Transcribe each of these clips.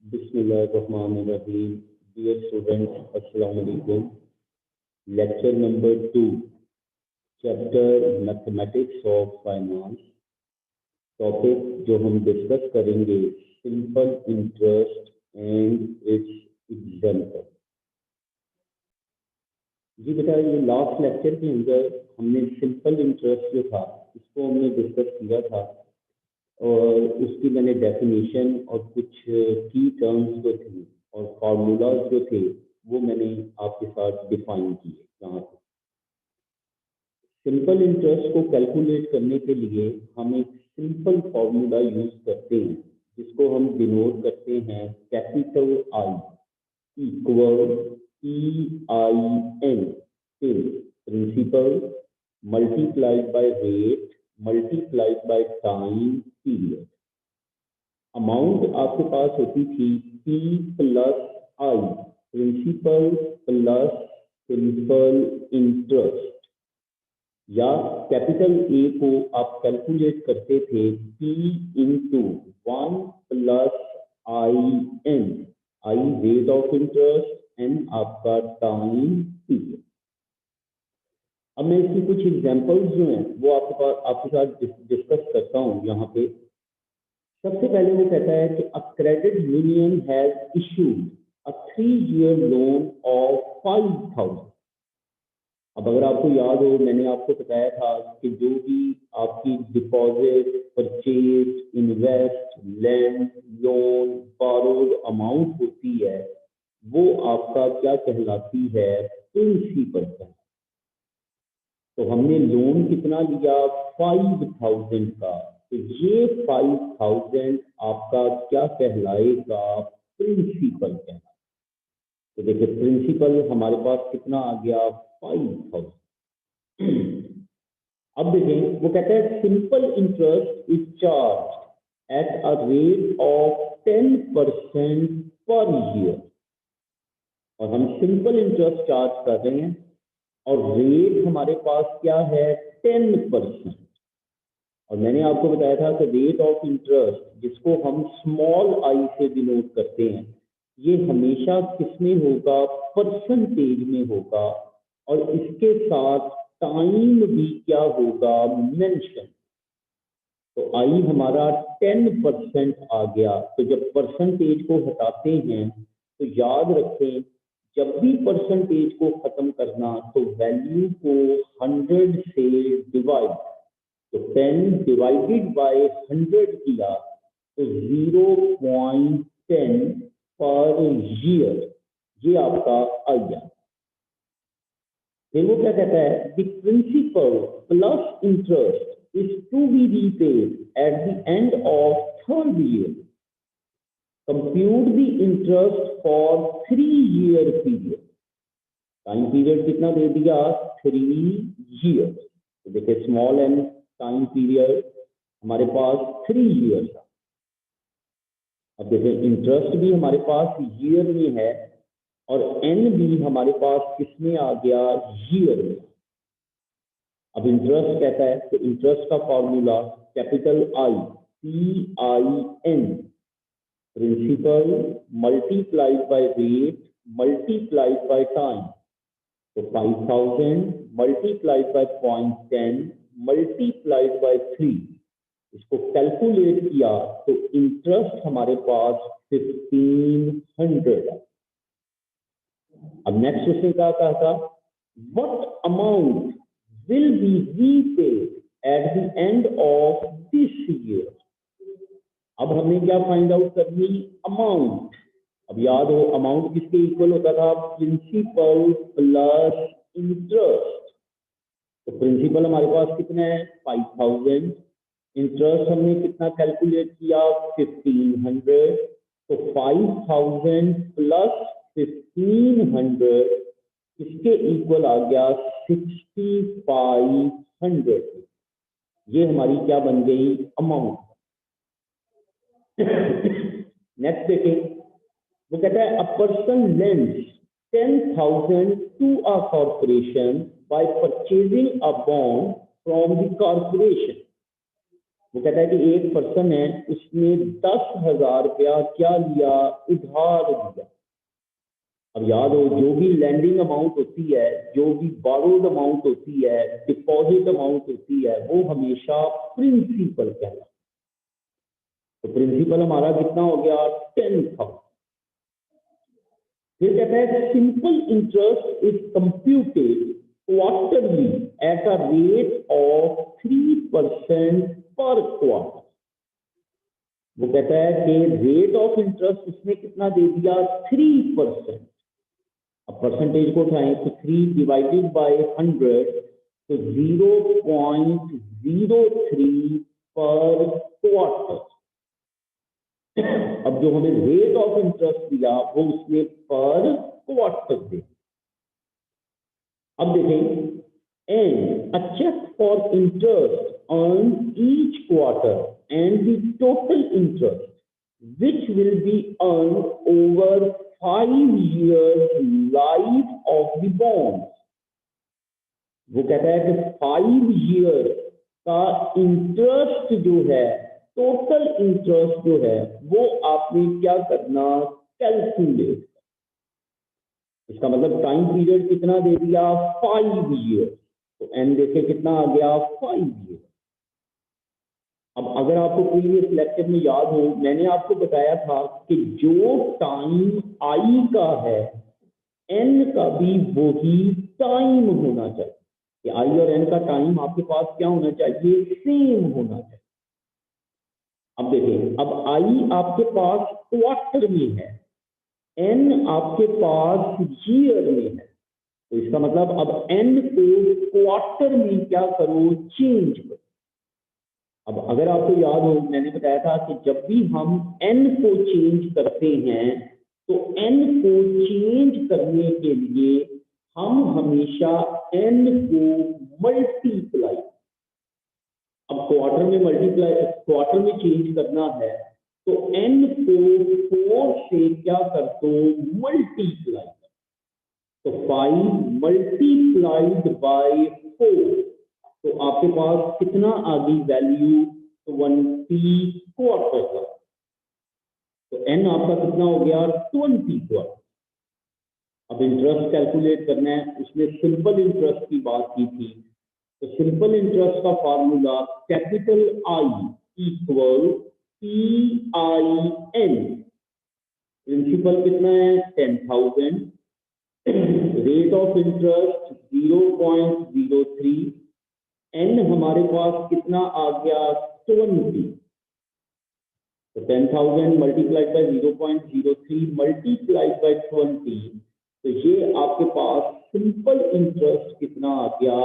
Bismillahirrahmanirrahim. Dear students, Assalamu alaikum. Lecture number 2, chapter Mathematics of Finance. Topic जो हम discuss करेंगे simple interest and its example. जी बेटा, ये लास्ट लेक्चर के अंदर हमने सिंपल इंटरेस्ट जो था इसको हमने डिस्कस किया था और उसकी मैंने डेफिनेशन और कुछ की टर्म्स जो थी और फार्मूलाज जो थे वो मैंने आपके साथ डिफाइन किए। यहाँ पे सिंपल इंटरेस्ट को कैलकुलेट करने के लिए हम एक सिंपल फॉर्मूला यूज करते हैं जिसको हम डिनोट करते हैं capital I equal EIN till principal multiplied by rate multiplied by time period. Amount आपके पास होती थी P plus I, principal plus simple interest, या कैपिटल ए को आप कैलकुलेट करते थे P into 1 plus IN, I rate of interest and आपका टाइम पीरियड। अब मैं इसकी कुछ एग्जांपल्स जो हैं वो आपके साथ डिस्कस करता हूँ। यहाँ पे सबसे पहले वो कहता है कि a credit union has issued a 3-year loan of 5,000। अब अगर आपको याद हो, मैंने आपको बताया था कि जो भी आपकी deposit, purchase, invest, land, loan, borrowed amount होती है वो आपका क्या कहलाती है, प्रिंसिपल कहलाती है। तो हमने लोन कितना लिया, 5,000 का, तो ये 5,000 आपका क्या कहलाएगा, प्रिंसिपल कहलाएगा। तो देखिए प्रिंसिपल हमारे पास कितना आ गया, 5,000। अब देखें वो कहता है simple interest is charge at a rate of 10% per year. और हम सिंपल इंटरेस्ट चार्ज कर रहे हैं और रेट हमारे पास क्या है, 10%। और मैंने आपको बताया था कि रेट ऑफ इंटरेस्ट जिसको हम स्मॉल आई से डिनोट करते हैं ये हमेशा किसमें होगा, परसेंटेज में होगा, और इसके साथ टाइम भी क्या होगा, मेंशन। तो आई हमारा 10% आ गया। तो जब परसेंटेज को हटाते हैं तो याद रखें जब भी परसेंटेज को खत्म करना तो वैल्यू को 100 से डिवाइड, तो 10 डिवाइडेड बाय 100 किया तो 0.10 पर ईयर, ये आपका आ गया। फिर वो क्या कहता है, the principal plus interest is to be repaid at the end of 3rd year. Compute the interest for 3-year period. Time period कितना दे दिया, 3 years। तो देखिए स्मॉल एन टाइम पीरियड हमारे पास 3 years था। अब देखिए इंटरेस्ट भी हमारे पास ईयर में है और एन भी हमारे पास किसमें आ गया, ईयर में। अब इंटरेस्ट कहता है तो इंटरेस्ट का formula capital I PIN, principal multiplied by rate multiplied by time. तो 5,000 मल्टीप्लाइड बाय 0.10 मल्टीप्लाइड बाय 3, इसको कैलकुलेट किया तो इंटरेस्ट हमारे पास 1,500 है। अब नेक्स्ट उसने क्या कहा था, what amount will be repaid at the end of this year. अब हमने क्या फाइंड आउट करनी, अमाउंट। अब याद हो अमाउंट किसके इक्वल होता था, प्रिंसिपल प्लस इंटरेस्ट। तो प्रिंसिपल हमारे पास कितना है, 5,000, इंटरेस्ट हमने कितना कैलकुलेट किया, 1,500। तो 5,000 प्लस 1,500 इसके इक्वल आ गया 6,500। ये हमारी क्या बन गई, अमाउंट। नेक्स्ट देखें वो कहता है a person lends 10,000 to a corporation by purchasing a bond from the corporation. वो कहता है कि एक पर्सन है, उसने 10,000 रुपया क्या लिया, उधार लिया। अब याद हो, जो भी लैंडिंग अमाउंट होती है, जो भी बोरोड अमाउंट होती है, डिपॉजिट अमाउंट होती है, वो हमेशा प्रिंसिपल कहलाता है। तो प्रिंसिपल हमारा कितना हो गया, 10,000। फिर कहता है simple interest is computed quarterly at a rate of 3% पर क्वार्टर। वो कहता है कि रेट ऑफ इंटरेस्ट उसने कितना दे दिया, 3%। अब परसेंटेज को उठाएं तो 3 डिवाइडेड बाय 100, तो 0.03 पर क्वार्टर। अब जो हमें रेट ऑफ इंटरेस्ट दिया वो उसने पर क्वार्टर दे। अब देखें, and a check for interest earned each quarter and the total interest which will be earned over 5 years life of the bonds। वो कहता है कि 5 ईयर का इंटरेस्ट जो है, टोटल इंटरेस्ट जो है, वो आपने क्या करना, कैलकुलेट। इसका मतलब टाइम पीरियड कितना दे दिया, 5 ईयर। तो एन देखे कितना आ गया, 5 ईयर। अब अगर आपको प्रीवियस लेक्चर में याद हो, मैंने आपको बताया था कि जो टाइम आई का है, एन का भी वही टाइम होना चाहिए। कि आई और एन का टाइम आपके पास क्या होना चाहिए, सेम होना चाहिए। अब देखिए, अब आई आपके पास क्वार्टर में है, एन आपके पास ईयर में है। तो इसका मतलब अब एन को क्वार्टर में क्या करो, चेंज करो। अब अगर आपको याद हो, मैंने बताया था कि जब भी हम एन को चेंज करते हैं, तो एन को चेंज करने के लिए हम हमेशा एन को मल्टीप्लाई, अब क्वार्टर में मल्टीप्लाई, क्वार्टर में चेंज करना है तो एन को 4 से क्या कर दो, मल्टीप्लाई। तो 5 मल्टीप्लाइड बाय 4, तो आपके पास कितना आ गई वैल्यू, 20 क्वार्टर का। तो एन आपका कितना हो गया, 20 क्वार्टर। अब इंटरेस्ट कैलकुलेट करना है, उसमें सिंपल इंटरेस्ट की बात की थी। तो सिंपल इंटरेस्ट का formula capital I equal P I N. Principal कितना है, 10,000। Rate of interest 0.03। एन हमारे पास कितना आ गया, 20। तो 10,000 मल्टीप्लाइड बाय 0.03 मल्टीप्लाइड बाय 20, तो ये आपके पास सिंपल इंटरेस्ट कितना आ गया,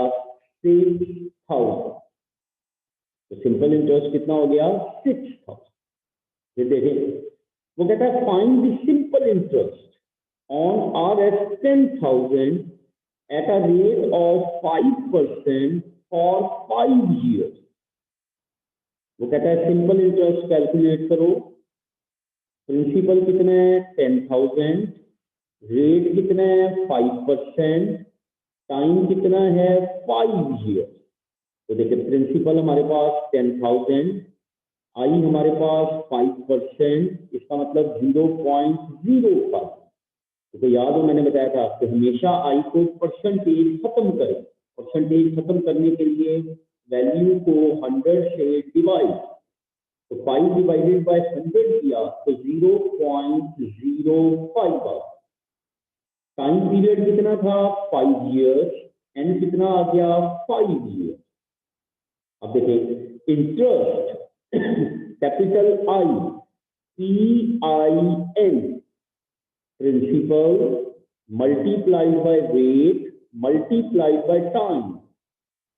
6,000। तो सिंपल इंटरेस्ट कितना हो गया, 6,000। ये देखें, वो कहता है find the simple interest on RS 10,000 at a rate of 5% for 5 years। वो कहता है सिंपल इंटरेस्ट कैलकुलेट करो। प्रिंसिपल कितना है, 10,000, रेट कितना है, 5%, टाइम कितना है, 5 ईयर। तो देखिए, प्रिंसिपल हमारे पास 10,000, आई हमारे पास 5%, इसका मतलब 0.05। तो याद हो, मैंने बताया था कि हमेशा आई को परसेंटेज खत्म करें। परसेंटेज खत्म करने के लिए वैल्यू को 100 से डिवाइड, तो 5 डिवाइडेड बाय 100 किया तो 0.05। टाइम पीरियड कितना था, 5 ईयर्स, एन कितना आ गया, 5 ईयर। अब देखिए, interest capital I P I N, principal multiplied by rate multiplied by time.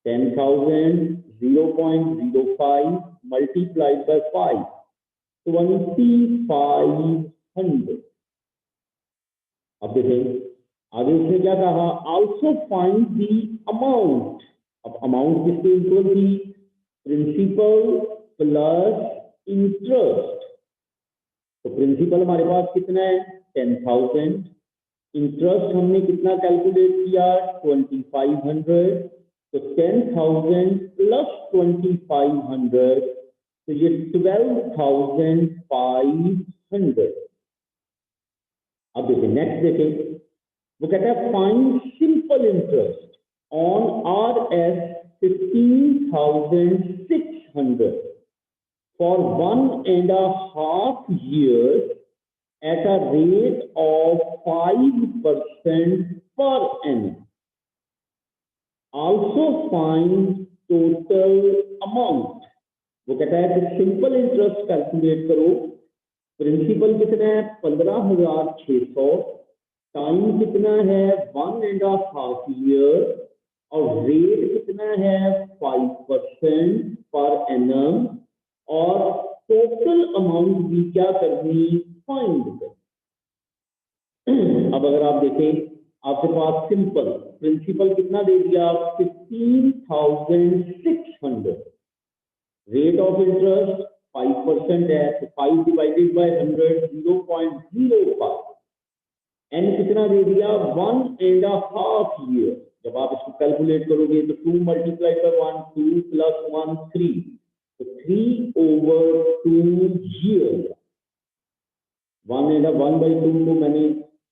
10,000 0.05 multiplied by 5, 2,500। अब देखें आगे उसने क्या कहा, आल्सो फाइंड दी अमाउंट। अब अमाउंट किसके इक्वल थी, प्रिंसिपल प्लस इंटरेस्ट। तो प्रिंसिपल हमारे पास कितना है, 10,000। इंटरेस्ट हमने कितना कैलकुलेट किया, 2,500। तो 10,000 प्लस 2,500 तो ये 12,500। अब देखिए नेक्स्ट देखें, वो कहता है find simple interest on RS 15,600 for 1.5 years at a rate of 5% per annum. Also find total amount. वो कहता है कि सिंपल इंटरेस्ट कैलकुलेट करो, प्रिंसिपल कितना है 15,600, टाइम कितना है 1.5 ईयर और रेट कितना है 5% पर एनम और टोटल अमाउंट भी क्या करनी फाइंड कर। अब अगर आप देखें आपके पास सिंपल प्रिंसिपल कितना दे दिया 15,600, रेट ऑफ इंटरेस्ट 5% है तो 5 डिवाइडेड बाय 100 0.05, एन कितना दे दिया 1.5 ईयर। जब आप इसको कैलकुलेट करोगे तो 2 मल्टीप्लाई बाय 1 2 प्लस 1 3, तो 3/2 ईयर। 1/2 को मैंने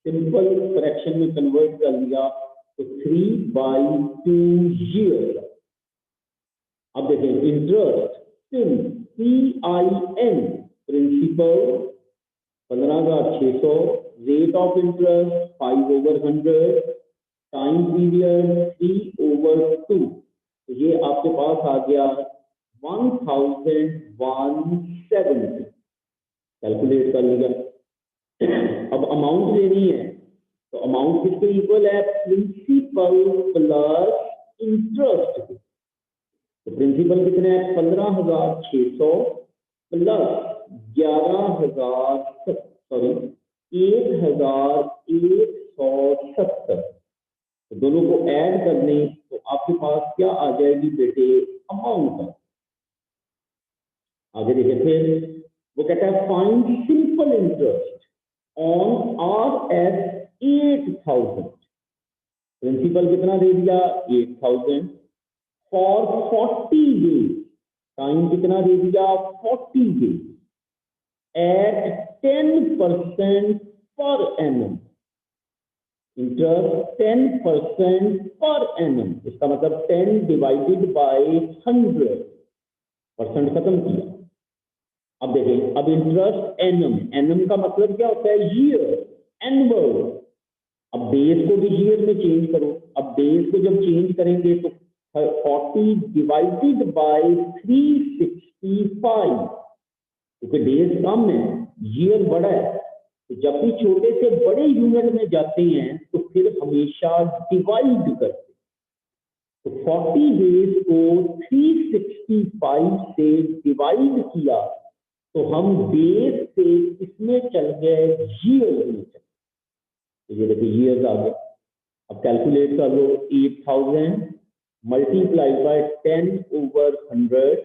सिंपल फ्रैक्शन में कन्वर्ट कर दिया तो 3/2 ईयर। अब देखें interest PIN principal 15,600, rate of interest 5/100, time period 3/2, तो ये आपके पास आ गया 1,170। कैलकुलेट कर लिया। अब अमाउंट लेनी है तो अमाउंट किसके इक्वल है प्रिंसिपल प्लस इंटरेस्ट। तो प्रिंसिपल कितने हैं 15,600 प्लस 1,170, तो दोनों को ऐड करने तो आपके पास क्या आ जाएगी बेटे अमाउंट। आगे देखिए फिर वो कहता है find simple interest on RS 8,000, principal कितना दे दिया 8,000 फॉर 40 डेज, टाइम कितना दे दिया 40 days at 10% per annum, interest 10% per annum, इसका मतलब 10 डिवाइडेड बाय 100%, खत्म किया। अब देखें अब इंटरेस्ट एनम, एनम का मतलब क्या होता है ईयर, एनुअल। अब बेस को भी ईयर में चेंज करो। अब बेस को जब चेंज करेंगे तो 40 डिवाइडेड बाय 365, क्योंकि डेज कम है ईयर बड़ा है, तो जब भी छोटे से बड़े यूनिट में जाते हैं तो फिर हमेशा डिवाइड करते। तो 40 डेज को 365 से डिवाइड किया तो हम बेस से इसमें चल गए ईयर में चल। तो ये देखिए ईयर्स आ गए। अब कैलकुलेट कर लो 8,000 मल्टीप्लाइड बाय 10/100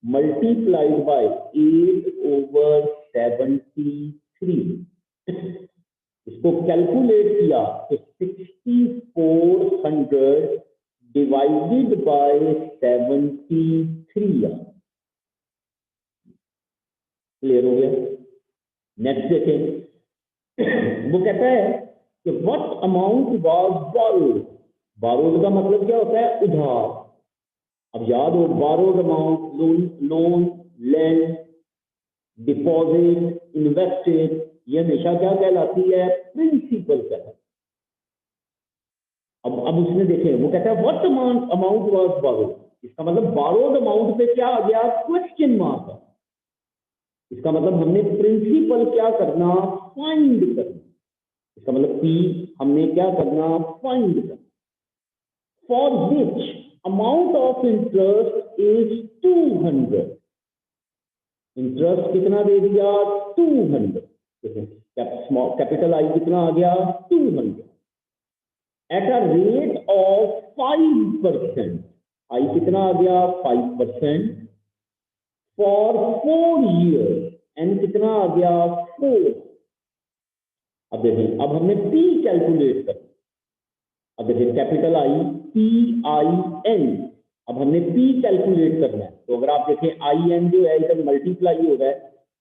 मल्टीप्लाइड बाय 8/73, इसको कैलकुलेट किया तो 6,400 डिवाइडेड बाय 73 आ। क्लियर हो गया। नेक्स्ट देखें वो कहता है कि what amount was borrowed, borrowed का मतलब क्या होता है उधार। अब याद हो borrowed amount loan land deposit invested, ये हमेशा क्या कहलाती है प्रिंसिपल कहलाती है। अब उसने देखे वो कहता है व्हाट अमाउंट वाज बोरोड, इसका मतलब बोरोड अमाउंट पे क्या आ गया क्वेश्चन मार्क है। इसका मतलब हमने प्रिंसिपल क्या करना फाइंड करना, इसका मतलब P हमने क्या करना फाइंड करना। For which amount of interest is 200, interest कितना दे दिया 200, कैपिटल आई कितना आ गया 200 एट अ रेट ऑफ 5%, आई कितना आ गया 5% फॉर 4 ईयर्स, एन कितना आ गया 4। अब देखिए अब हमने P कैलकुलेट कर, अब देखिए कैपिटल आई PIN, अब हमने P कैलकुलेट करना है, तो अगर आप देखें आई एन जो है इधर मल्टीप्लाई हो रहा है,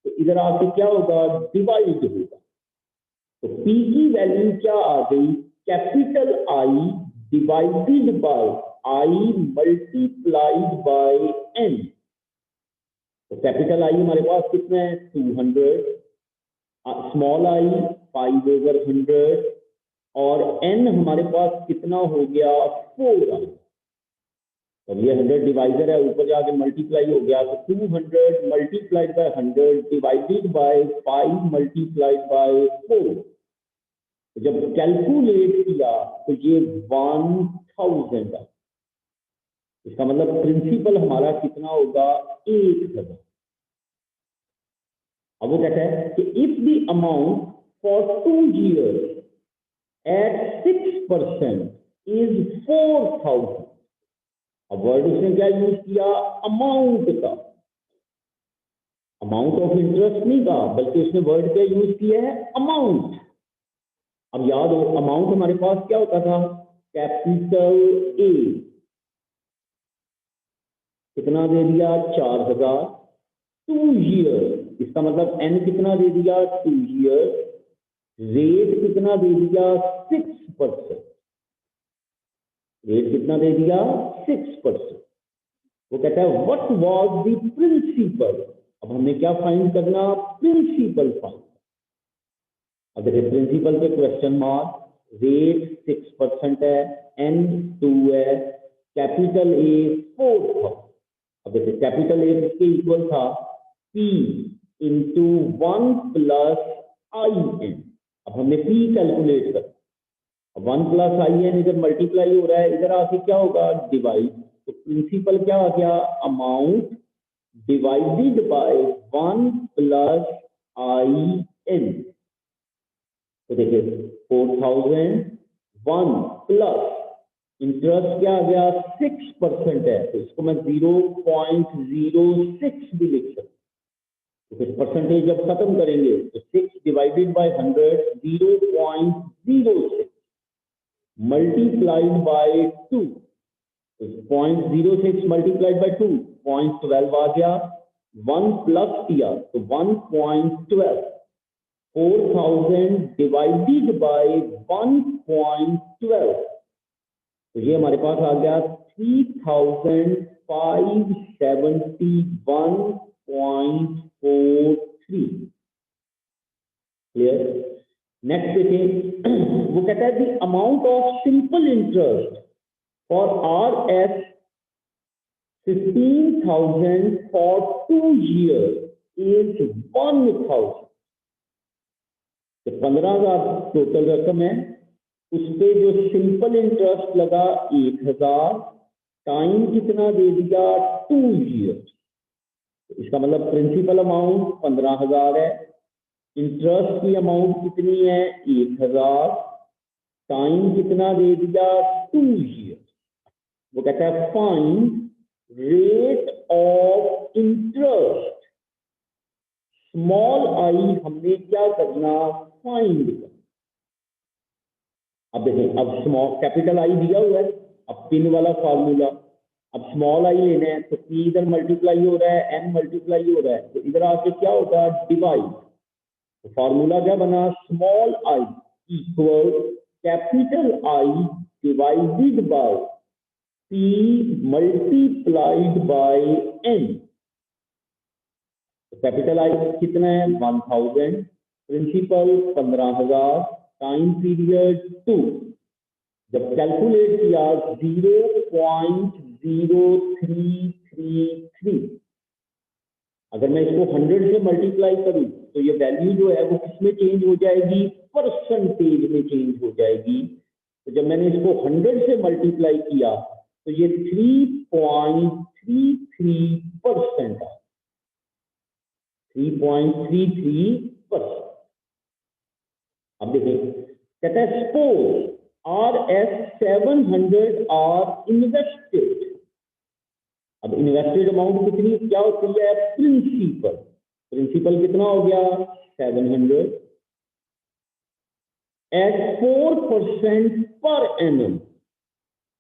तो इधर आके क्या होगा, डिवाइड होगा। तो P की वैल्यू क्या आ गई, capital I divided by I multiplied by N. तो कैपिटल आई हमारे पास कितना है 200, स्मॉल आई 5/100 और n हमारे पास कितना हो गया 4 आई। अब ये 100 डिवाइजर है, ऊपर जाके मल्टीप्लाई हो गया, तो 200 multiplied by 100 divided by 5 multiplied by 4। तो जब कैलकुलेट किया तो ये 1000 है। इसका मतलब प्रिंसिपल हमारा कितना होगा 1000। अब वो कहता है कि if the amount for 2 years at 6% is 4000। अब वर्ड उसने क्या यूज किया, अमाउंट का, अमाउंट ऑफ इंटरेस्ट नहीं का, बल्कि उसने वर्ड क्या यूज किया है, अमाउंट। अब याद हो अमाउंट हमारे पास क्या होता था, कैपिटल ए कितना दे दिया 4000, 2 years, इसका मतलब एन कितना दे दिया 2 years, रेट कितना दे दिया 6%, रेट कितना दे दिया 6%। वो कहता है व्हाट वाज द प्रिंसिपल। अब हमने क्या फाइंड करना, प्रिंसिपल फाइंड। अब देखिए प्रिंसिपल पे क्वेश्चन मार्क, रेट 6% है, एन 2 है, कैपिटल ए 4 था। अब देखिए कैपिटल ए किसके इक्वल था, P into 1 plus I N. अब हमने P कैलकुलेट कर, 1 प्लस आई एन इधर मल्टीप्लाई हो रहा है, इधर आके क्या होगा डिवाइड। तो प्रिंसिपल क्या आ गया, amount divided by 1 plus I N. तो देखिए 4000 1 प्लस इंटरेस्ट क्या आ गया 6% है, तो इसको मैं 0.06 भी लिख सकता हूँ। तो फिर परसेंटेज जब खत्म करेंगे तो 6 divided by 100 0.06 multiplied by 2, 0.06 multiplied by 2 0.12 आ गया, 1 प्लस किया तो 1.12, 4000 डिवाइडेड बाय 1.12, तो ये हमारे पास आ गया 3571.43। क्लियर। नेक्स्ट देखिए वो कहता है the amount of simple interest for R S 15,000 for 2 years is 1000। 15,000 total रकम है, उस पे जो सिंपल इंटरेस्ट लगा 1000, टाइम कितना दे दिया 2 years। इसका मतलब प्रिंसिपल अमाउंट 15,000 है, इंटरेस्ट की अमाउंट कितनी है 1000, टाइम कितना दे दिया 2 years। वो कहता है find rate of interest, small I हमने क्या करना फाइंड करना। अब देखें, अब स्मॉल कैपिटल आई दिया हुआ है, अब पिन वाला फॉर्मूला, अब स्मॉल आई लेना है तो पी इधर मल्टीप्लाई हो रहा है, एन मल्टीप्लाई हो रहा है, तो इधर आके क्या होगा डिवाइड। तो फॉर्मूला क्या बना, small I equal capital I divided by P multiplied by N. Capital I कितना है 1000, प्रिंसिपल 15,000, टाइम पीरियड 2। जब कैलकुलेट किया 0.0333, अगर मैं इसको 100 से मल्टीप्लाई करूं तो ये वैल्यू जो है वो किसमें चेंज हो जाएगी, परसेंटेज में चेंज हो जाएगी। तो जब मैंने इसको 100 से मल्टीप्लाई किया तो ये 3.33% है, 3.33%। अब देखिए कहता है सपोज RS 700 आर इन्वेस्टेड। अब इन्वेस्टेड अमाउंट कितनी क्या होती है, प्रिंसिपल, प्रिंसिपल कितना हो गया 700 एट 4% पर एनम।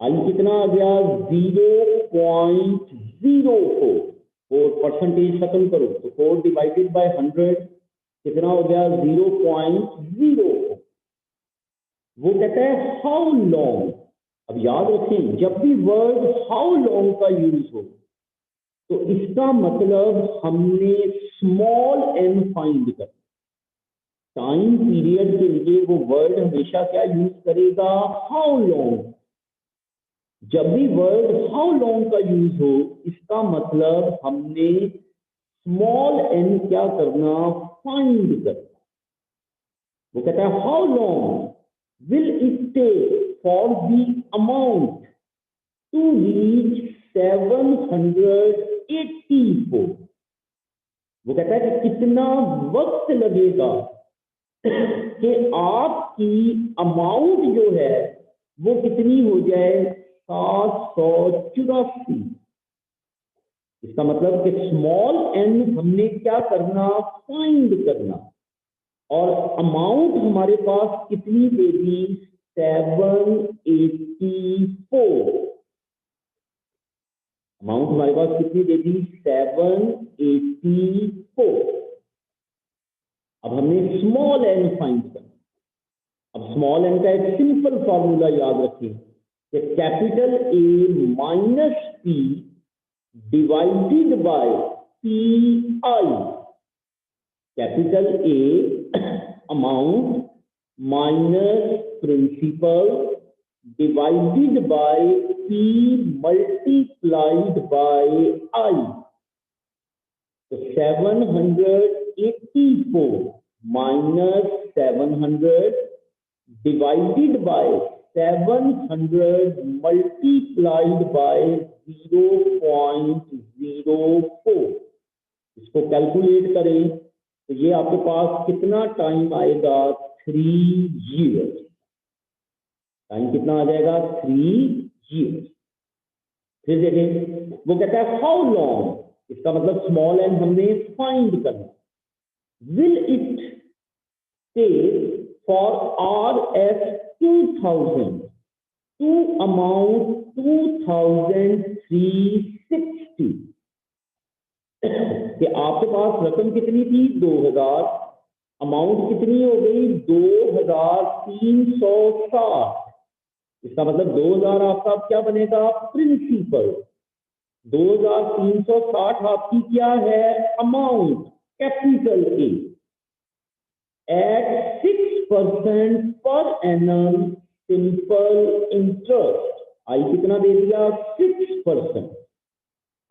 आई कितना आ गया 0.04 परसेंटेज खत्म करो तो 4 डिवाइडेड बाय 100 कितना हो गया 0.04। वो कहता है हाउ लॉन्ग। अब याद रखें जब भी वर्ड हाउ लॉन्ग का यूज हो तो इसका मतलब हमने स्मॉल एन फाइंड करना। टाइम पीरियड के लिए वो वर्ड हमेशा क्या यूज करेगा हाउ लॉन्ग। जब भी वर्ड हाउ लॉन्ग का यूज हो इसका मतलब हमने स्मॉल एन क्या करना फाइंड करना। वो कहता है how long will it take for the amount to reach 784। वो कहता है कि कितना वक्त लगेगा कि आपकी अमाउंट जो है वो कितनी हो जाए 784। इसका मतलब कि स्मॉल एन हमने क्या करना फाइंड करना और अमाउंट हमारे पास कितनी दे दी 784। अमाउंट हमारे पास कितनी दे दी 784। अब हमने स्मॉल एन फाइंड करना। अब स्मॉल एन का एक सिंपल फॉर्मूला याद रखिए कि capital A minus P divided by P I. Capital A amount minus principal divided by P multiplied by I. तो 784 minus 700 divided by 700 multiplied by 0.04। इसको calculate करें तो ये आपके पास कितना टाइम आएगा 3 years। टाइम कितना आ जाएगा 3 years। फिर देखें वो कहता है हाउ लॉन्ग। इसका मतलब स्मॉल एन हमने फाइंड करना। Will it take for RS 2000 to amount 2360। कि आपके पास रकम कितनी थी 2000, अमाउंट कितनी हो गई 2360। इसका मतलब 2000 आपका क्या बनेगा प्रिंसिपल, 2360 आपकी क्या है amount capital A at 6% per annum simple interest। आई कितना दे दिया 6%।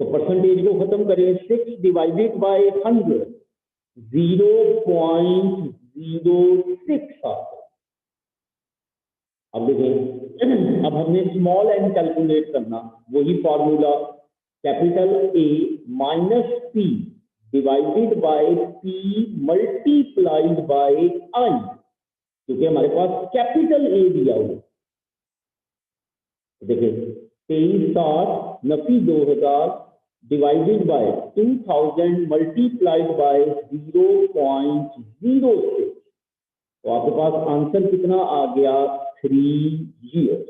तो परसेंटेज को खत्म करें 6 डिवाइडेड बाय 100 0.06 आता। अब देखें अब हमने स्मॉल एन कैलकुलेट करना। वही formula capital A minus P divided by P multiplied by I, क्योंकि हमारे पास कैपिटल ए दिया हुआ। देखिए 2360 नफी 2000 डिवाइडेड बाय 2000 मल्टीप्लाइड बाय 0.06। तो आपके पास आंसर कितना आ गया 3 years।